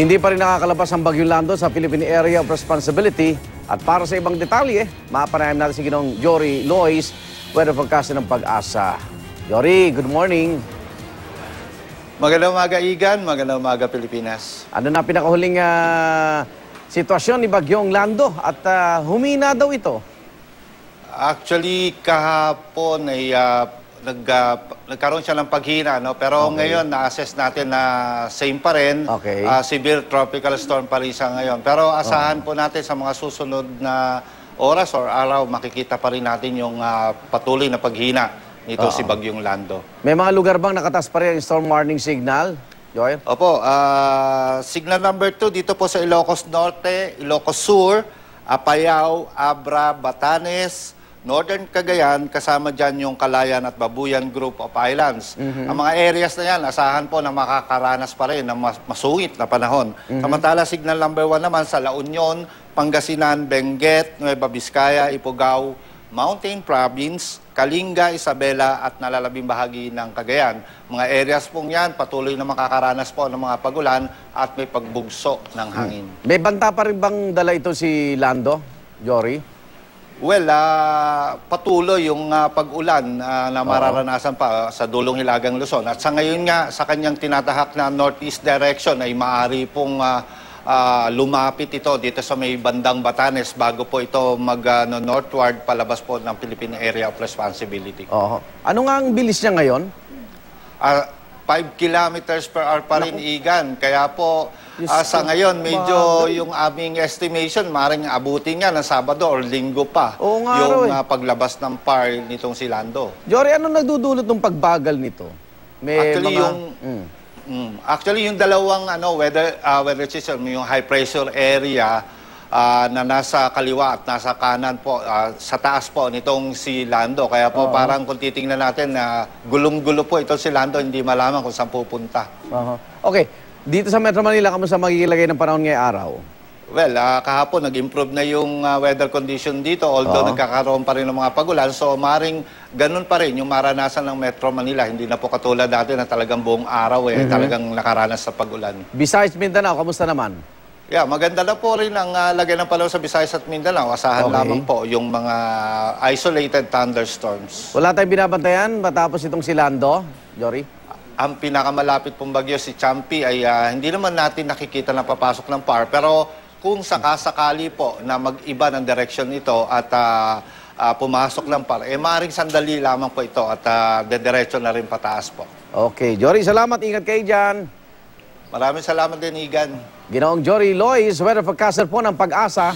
Hindi pa rin nakakalabas ang Bagyong Lando sa Philippine Area of Responsibility. At para sa ibang detalye, mapanayam natin si Ginong Jory Lois, weather forecast ng Pag-asa. Jory, good morning. Magandang umaga, Igan. Magandang umaga, Pilipinas. Ano na pinakahuling sitwasyon ni Bagyong Lando at humina daw ito? Actually, kahapon ay nagkaroon siya ng paghina, no? Pero ngayon, na-assess natin na same pa rin. Severe tropical storm pa rin siya ngayon. Pero asahan po natin sa mga susunod na oras or araw, makikita pa rin natin yung patuloy na paghina nito si Bagyong Lando. May mga lugar bang nakatas pa rin ang storm warning signal, Joel? Opo, signal number 2 dito po sa Ilocos Norte, Ilocos Sur, Apayao, Abra, Batanes, Northern Cagayan, kasama dyan yung Calayan at Babuyan Group of Islands. Ang mga areas na yan, asahan po na makakaranas pa rin ng masungit na panahon. Samantala, signal number 1 naman sa La Union, Pangasinan, Benguet, Nueva Vizcaya, Ifugao, Mountain Province, Kalinga, Isabela at nalalabing bahagi ng Cagayan. Mga areas pong yan, patuloy na makakaranas po ng mga pagulan at may pagbugso ng hangin. May banta pa rin bang dala ito si Lando, Jory? Well, patuloy yung pag-ulan na mararanasan pa sa dulong Hilagang Luzon. At sa ngayon nga, sa kanyang tinatahak na northeast direction ay maaari pong lumapit ito dito sa may bandang Batanes bago po ito mag-northward palabas po ng Philippine Area of Responsibility. Ano nga ang bilis niya ngayon? 5 kilometers per hour pa rin, Igan. Kaya po, sa ngayon, medyo yung aming estimation, maaaring abutin nga ng Sabado or Linggo pa yung paglabas ng PAR nitong si Lando. Jory, ano nagdudulot ng pagbagal nito? May actually, yung dalawang weather system, yung high pressure area na nasa kaliwa at nasa kanan po, sa taas po nitong si Lando. Kaya po parang kung titingnan natin na gulong-gulo po itong si Lando, hindi malaman kung saan pupunta. Okay, dito sa Metro Manila, kamusta magigilagay ng panahon ngayong araw? Well, kahapon nag-improve na yung weather condition dito, although nagkakaroon pa rin ng mga pagulan. So, maring ganun pa rin yung maranasan ng Metro Manila. Hindi na po katulad dati na talagang buong araw talagang nakaranas sa pagulan. Besides Mindanao, kamusta naman? Yeah, maganda na po rin ang lagay ng panahon sa Visayas at Mindanao. Asahan lamang po yung mga isolated thunderstorms. Wala tayong binabantayan matapos itong si Lando, Jory? Ang pinakamalapit pong bagyo, si Champi, ay hindi naman natin nakikita na papasok ng PAR. Pero kung sakasakali po na mag-iba ng direction ito at pumasok ng PAR, maaaring sandali lamang po ito at dediretso na rin pataas po. Okay, Jory, salamat. Ingat kayo dyan. Maraming salamat din, Igan. Ginoong Jory Lois, weather forecaster po ng Pag-asa.